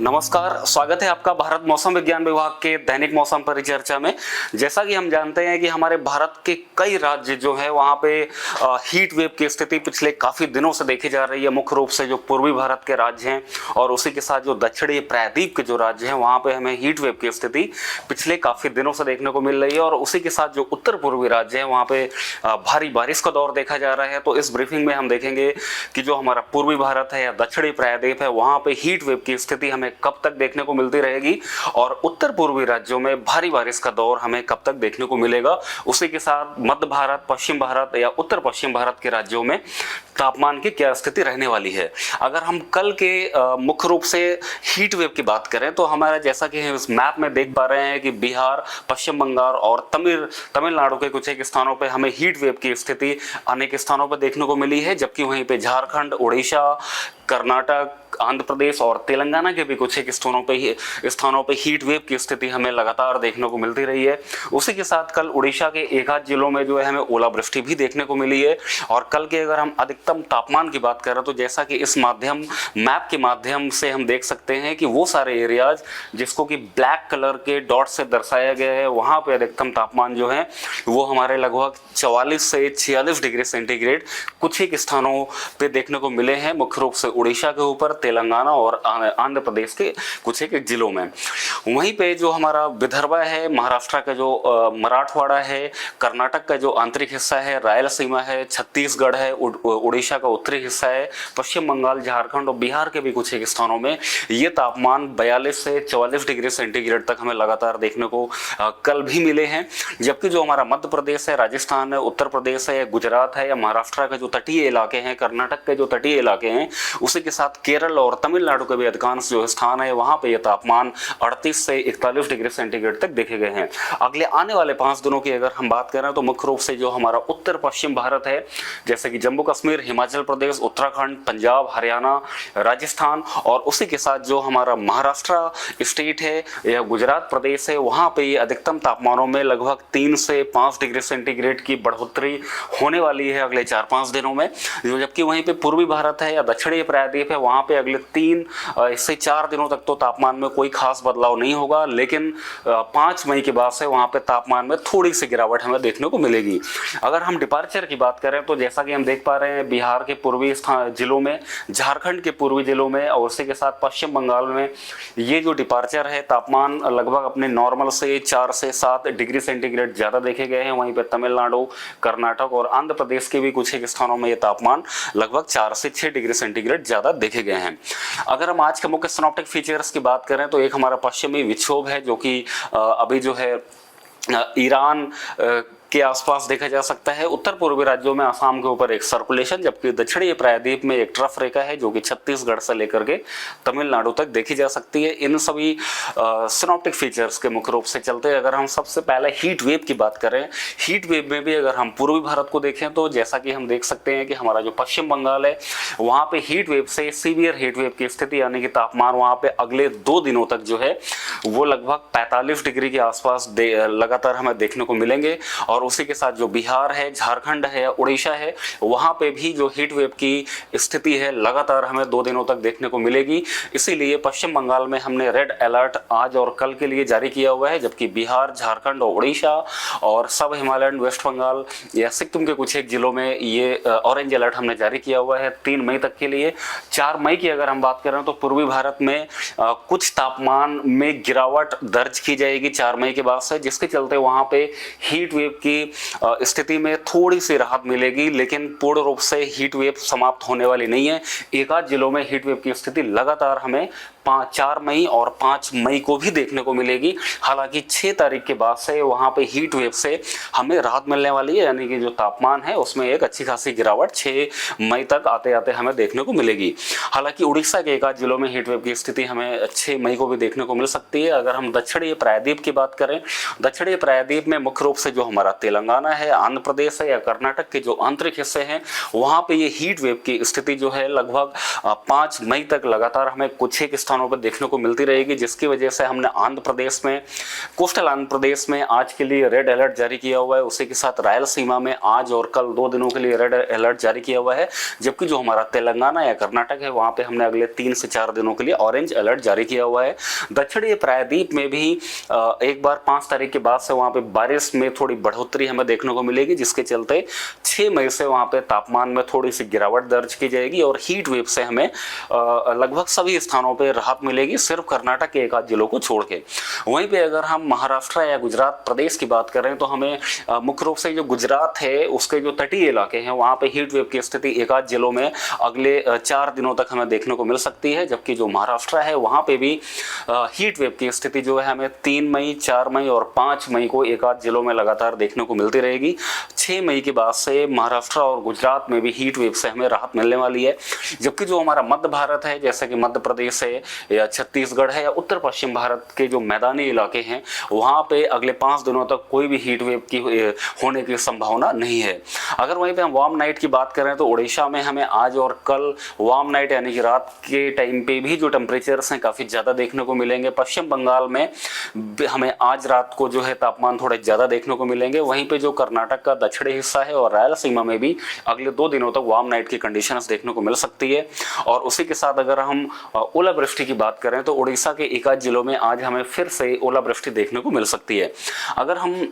नमस्कार, स्वागत है आपका भारत मौसम विज्ञान विभाग के दैनिक मौसम परिचर्चा में। जैसा कि हम जानते हैं कि हमारे भारत के कई राज्य जो है वहाँ पे हीट वेव की स्थिति पिछले काफ़ी दिनों से देखी जा रही है। मुख्य रूप से जो पूर्वी भारत के राज्य हैं और उसी के साथ जो दक्षिणी प्रायद्वीप के जो राज्य हैं वहाँ पे हमें हीट वेव की स्थिति पिछले काफ़ी दिनों से देखने को मिल रही है। और उसी के साथ जो उत्तर पूर्वी राज्य हैं वहाँ पे भारी बारिश का दौर देखा जा रहा है। तो इस ब्रीफिंग में हम देखेंगे कि जो हमारा पूर्वी भारत है या दक्षिणी प्रायद्वीप है वहाँ पे हीट वेव की स्थिति हमें कब तक देखने को मिलती रहेगी और उत्तर पूर्वी राज्यों में भारी बारिश का दौर हमें कब तक देखने को मिलेगा। उसी के साथ मध्य भारत, पश्चिम भारत या उत्तर पश्चिम भारत के राज्यों में तापमान की क्या स्थिति रहने वाली है। अगर हम कल के मुख्य रूप से हीट वेव की बात करें तो हमारा जैसा कि हम इस मैप में देख पा रहे हैं कि बिहार, पश्चिम बंगाल और तमिलनाडु के कुछ एक स्थानों पे हमें हीट वेव की स्थिति अनेक स्थानों पर देखने को मिली है, जबकि वहीं पे झारखंड, उड़ीसा, कर्नाटक, आंध्र प्रदेश और तेलंगाना के भी कुछ एक स्थानों पे हीट वेव की स्थिति हमें लगातार देखने को मिलती रही है। उसी के साथ कल उड़ीसा के एक आध जिलों में जो है हमें ओलावृष्टि भी देखने को मिली है। और कल के अगर हम अधिकतम तापमान की बात करें तो जैसा कि इस मैप के माध्यम से हम देख सकते हैं कि वो सारे एरियाज जिसको कि ब्लैक कलर के डॉट से दर्शाया गया है वहाँ पे अधिकतम तापमान जो है वो हमारे लगभग 44 से 46 डिग्री सेंटीग्रेड कुछ एक स्थानों पे देखने को मिले हैं, मुख्य रूप से उड़ीसा के ऊपर, तेलंगाना और आंध्र प्रदेश के कुछ एक जिलों में। वहीं पे जो हमारा विदर्भ है, महाराष्ट्र का जो मराठवाड़ा है, कर्नाटक का जो आंतरिक हिस्सा है, रायलसीमा है, छत्तीसगढ़ है, उड़ीसा का उत्तरी हिस्सा है, पश्चिम बंगाल, झारखंड और बिहार के भी कुछ एक स्थानों में ये तापमान 42 से 44 डिग्री सेंटीग्रेड तक हमें लगातार देखने को कल भी मिले हैं। जबकि जो हमारा मध्य प्रदेश है, राजस्थान है, उत्तर प्रदेश है, गुजरात है या महाराष्ट्र के जो तटीय इलाके हैं, कर्नाटक के जो तटीय इलाके हैं, उसी के साथ केरल और तमिलनाडु के भी अधिकांश जो स्थान है वहां पे ये तापमान 38 से 41 डिग्री सेंटीग्रेड तक देखे गए हैं। अगले आने वाले 5 दिनों की अगर हम बात करें तो मुख्य रूप से जो हमारा उत्तर पश्चिम भारत है, जैसे कि जम्मू कश्मीर, हिमाचल प्रदेश, उत्तराखंड, पंजाब, हरियाणा, राजस्थान और उसी के साथ जो हमारा महाराष्ट्र स्टेट है या गुजरात प्रदेश है वहां पे ये अधिकतम तापमानों में लगभग 3 से 5 डिग्री सेंटीग्रेड की बढ़ोतरी होने वाली है अगले 4-5 दिनों में। जबकि वहीं पे पूर्वी भारत है या दक्षिणी प्रायद्वीप है वहां पे अगले 3 से 4 दिनों तक तो तापमान में कोई खास बदलाव नहीं होगा, लेकिन 5 मई के बाद से वहां पे तापमान में थोड़ी सी गिरावट हमें देखने को मिलेगी। अगर हम डिपार्चर की बात करें तो जैसा कि हम देख पा रहे हैं बिहार के पूर्वी जिलों में, झारखंड के पूर्वी जिलों में और उसी के साथ पश्चिम बंगाल में ये जो डिपार्चर है तापमान लगभग अपने नॉर्मल से 4 से 7 डिग्री सेंटीग्रेड ज्यादा देखे गए हैं। वहीं पर तमिलनाडु, कर्नाटक और आंध्र प्रदेश के भी कुछ एक स्थानों में ये तापमान लगभग 4 से 6 डिग्री सेंटीग्रेड ज्यादा देखे गए हैं। अगर हम आज के मुख्य सिनॉप्टिक फीचर्स की बात करें तो एक हमारा पश्चिमी विक्षोभ है जो कि अभी जो है ईरान के आसपास देखा जा सकता है। उत्तर पूर्वी राज्यों में असम के ऊपर एक सर्कुलेशन, जबकि दक्षिणी प्रायद्वीप में एक ट्रफ रेखा है जो कि छत्तीसगढ़ से लेकर के तमिलनाडु तक देखी जा सकती है। इन सभी सिनॉप्टिक फीचर्स के मुख्य रूप से चलते अगर हम सबसे पहले हीट वेव की बात करें, हीट वेव में भी अगर हम पूर्वी भारत को देखें तो जैसा कि हम देख सकते हैं कि हमारा जो पश्चिम बंगाल है वहाँ पे हीट वेव से सीवियर हीट वेव की स्थिति यानी कि तापमान वहाँ पे अगले 2 दिनों तक जो है वो लगभग 45 डिग्री के आसपास लगातार हमें देखने को मिलेंगे। और उसी के साथ जो बिहार है, झारखंड है, उड़ीसा है वहां पे भी जो हीट वेव की स्थिति है लगातार हमें 2 दिनों तक देखने को मिलेगी। इसीलिए पश्चिम बंगाल में हमने रेड अलर्ट आज और कल के लिए जारी किया हुआ है, जबकि बिहार, झारखंड और उड़ीसा और सब हिमालयन, वेस्ट बंगाल या सिक्किम के कुछ एक जिलों में ये ऑरेंज अलर्ट हमने जारी किया हुआ है 3 मई तक के लिए। 4 मई की अगर हम बात करें तो पूर्वी भारत में कुछ तापमान में गिरावट दर्ज की जाएगी 4 मई के बाद से, जिसके चलते वहां पे हीट वेव की स्थिति में थोड़ी सी राहत मिलेगी, लेकिन पूर्ण रूप से हीट वेव समाप्त होने वाली नहीं है। एक आध जिलों में हीट वेव की स्थिति लगातार हमें 4 मई और 5 मई को भी देखने को मिलेगी। हालांकि 6 तारीख के बाद से वहां पे हीट वेव से हमें राहत मिलने वाली है, यानी कि जो तापमान है उसमें एक अच्छी खासी गिरावट 6 मई तक आते आते हमें देखने को मिलेगी। हालांकि उड़ीसा के एक आध जिलों में हीट वेव की स्थिति हमें 6 मई को भी देखने को मिल सकती है। अगर हम दक्षिणी प्रायद्वीप की बात करें, दक्षिणी प्रायद्वीप में मुख्य रूप से जो हमारा तेलंगाना है, आंध्र प्रदेश है या कर्नाटक के जो आंतरिक हिस्से हैं वहां पे ये हीट वेव की स्थिति जो है लगभग 5 मई तक लगातार हमें कुछ एक स्थानों पर देखने को मिलती रहेगी, जिसकी वजह से हमने आंध्र प्रदेश में, कोस्टल आंध्र प्रदेश में आज के लिए रेड अलर्ट जारी किया हुआ है। उसी के साथ रायलसीमा में आज और कल 2 दिनों के लिए रेड अलर्ट जारी किया हुआ है, जबकि जो हमारा तेलंगाना या कर्नाटक है वहां पे हमने अगले 3 से 4 दिनों के लिए ऑरेंज अलर्ट जारी किया हुआ है। दक्षिणी प्रायद्वीप में भी एक बार 5 तारीख के बाद से वहां पे बारिश में थोड़ी बढ़ोतरी हमें देखने को मिलेगी, जिसके चलते 6 मई से वहां पे तापमान में थोड़ी सी गिरावट दर्ज की जाएगी और हीट वेव से हमें लगभग सभी स्थानों पे राहत मिलेगी, सिर्फ कर्नाटक के एक आध जिलों को छोड़ के। वहीं पे अगर हम महाराष्ट्र या गुजरात प्रदेश की बात करें तो हमें मुख्य रूप से जो गुजरात है उसके जो तटीय इलाके हैं वहां पे हीट वेव की स्थिति एक आध जिलों में अगले 4 दिनों तक हमें देखने को मिल सकती है, जबकि जो महाराष्ट्र है वहां पे भी हीट वेव की स्थिति जो है हमें 3 मई, 4 मई और 5 मई को एक आध जिलों में लगातार देखने को मिलती रहेगी। 6 मई के बाद से महाराष्ट्र और गुजरात में भी हीट वेव से हमें राहत मिलने वाली है, जबकि जो हमारा मध्य भारत है जैसे कि मध्य प्रदेश है या छत्तीसगढ़ है या उत्तर पश्चिम भारत के जो मैदानी इलाके हैं वहां पे अगले 5 दिनों तक कोई भी हीट वेव की होने की संभावना नहीं है। अगर वहीं पे हम वार्म नाइट की बात करें तो उड़ीसा में हमें आज और कल वार्म नाइट यानी कि रात के टाइम पे भी जो टेम्परेचर्स हैं काफ़ी ज़्यादा देखने को मिलेंगे। पश्चिम बंगाल में हमें आज रात को जो है तापमान थोड़े ज़्यादा देखने को मिलेंगे। वहीं पे जो कर्नाटक का दक्षिणी हिस्सा है और रायलसीमा में भी अगले 2 दिनों तक वार्म नाइट की कंडीशंस देखने को मिल सकती है। और उसी के साथ अगर हम ओलावृष्टि की बात करें तो उड़ीसा के एक आध जिलों में आज हमें फिर से ओलावृष्टि देखने को मिल सकती है। अगर हम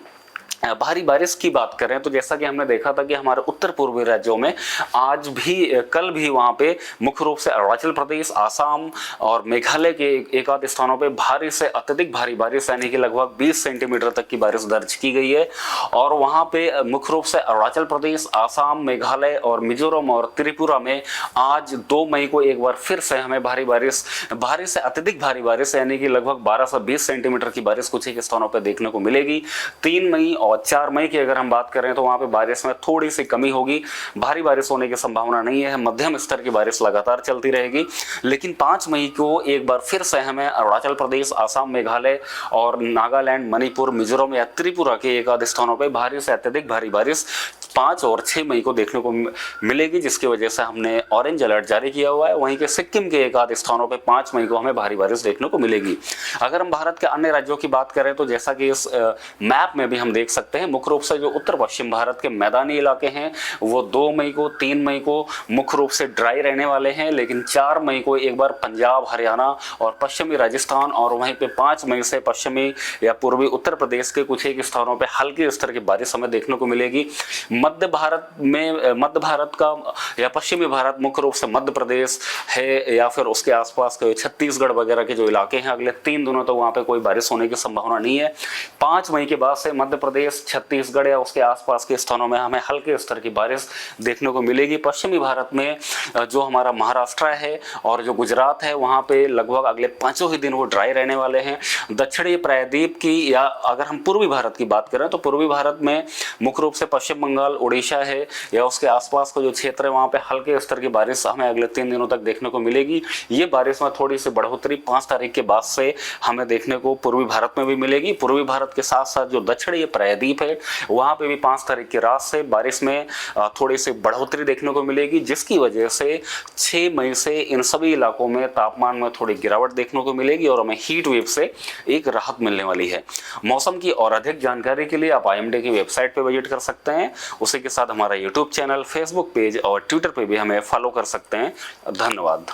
भारी बारिश की बात करें तो जैसा कि हमने देखा था कि हमारे उत्तर पूर्वी राज्यों में आज भी कल भी वहां पे मुख्य रूप से अरुणाचल प्रदेश, आसाम और मेघालय के एक आध स्थानों पे भारी से अत्यधिक भारी बारिश यानी कि लगभग 20 सेंटीमीटर तक की बारिश दर्ज की गई है। और वहां पे मुख्य रूप से अरुणाचल प्रदेश, आसाम, मेघालय और मिजोरम और त्रिपुरा में आज 2 मई को एक बार फिर से हमें भारी से अत्यधिक भारी बारिश यानी कि लगभग 12 से 20 सेंटीमीटर की बारिश कुछ एक स्थानों पर देखने को मिलेगी। 3 मई और 4 मई की अगर हम बात करें तो वहां पे बारिश में थोड़ी सी कमी होगी, भारी बारिश होने की संभावना नहीं है, मध्यम स्तर की बारिश लगातार चलती रहेगी। लेकिन 5 मई को एक बार फिर से हमें अरुणाचल प्रदेश, आसाम, मेघालय और नागालैंड, मणिपुर, मिजोरम या त्रिपुरा के एक आध स्थानों पर भारी से अत्यधिक भारी बारिश 5 और 6 मई को देखने को मिलेगी, जिसकी वजह से हमने ऑरेंज अलर्ट जारी किया हुआ है। वहीं के सिक्किम के एक आध स्थानों पर 5 मई को हमें भारी बारिश देखने को मिलेगी। अगर हम भारत के अन्य राज्यों की बात करें तो जैसा कि इस मैप में भी हम देख सकते हैं, मुख्य रूप से जो उत्तर पश्चिम भारत के मैदानी इलाके हैं वो 2 मई को, 3 मई को मुख्य रूप से ड्राई रहने वाले हैं, लेकिन 4 मई को एक बार पंजाब, हरियाणा और पश्चिमी राजस्थान और वहीं पे 5 मई से पश्चिमी या पूर्वी उत्तर प्रदेश के कुछ एक स्थानों पे हल्के स्तर की बारिश हमें देखने को मिलेगी। मध्य भारत का या पश्चिमी भारत मुख्य रूप से मध्य प्रदेश है या फिर उसके आसपास के छत्तीसगढ़ वगैरह के जो इलाके हैं अगले 3 दिनों तक वहां पे कोई बारिश होने की संभावना नहीं है। 5 मई के बाद से मध्य प्रदेश, छत्तीसगढ़ या उसके आसपास के स्थानों में हमें हल्के स्तर की बारिश देखने को मिलेगी। पश्चिमी भारत में जो हमारा महाराष्ट्र है और जो गुजरात है वहां पे लगभग अगले 5 ही दिन वो ड्राई रहने वाले हैं। दक्षिणी प्रायद्वीप की या अगर हम पूर्वी भारत की बात करें तो पूर्वी भारत में मुख्य रूप से पश्चिम बंगाल, उड़ीसा है या उसके आसपास का जो क्षेत्र है वहां पे हल्के स्तर की बारिश हमें अगले 3 दिनों तक देखने को मिलेगी। ये बारिश में थोड़ी सी बढ़ोतरी 5 तारीख के बाद से हमें देखने को पूर्वी भारत में भी मिलेगी। पूर्वी भारत के साथ साथ जो दक्षिणी प्रायद्वीप है वहां पे भी 5 तारीख की रात से बारिश में थोड़ी सी बढ़ोतरी देखने को मिलेगी, जिसकी वजह से 6 मई से इन सभी इलाकों में तापमान में थोड़ी गिरावट देखने को मिलेगी और हमें हीट वेव से एक राहत मिलने वाली है। मौसम की और अधिक जानकारी के लिए आप IMD की वेबसाइट पे विजिट कर सकते हैं। उसी के साथ हमारा YouTube चैनल, Facebook पेज और ट्विटर पे भी हमें फॉलो कर सकते हैं। धन्यवाद।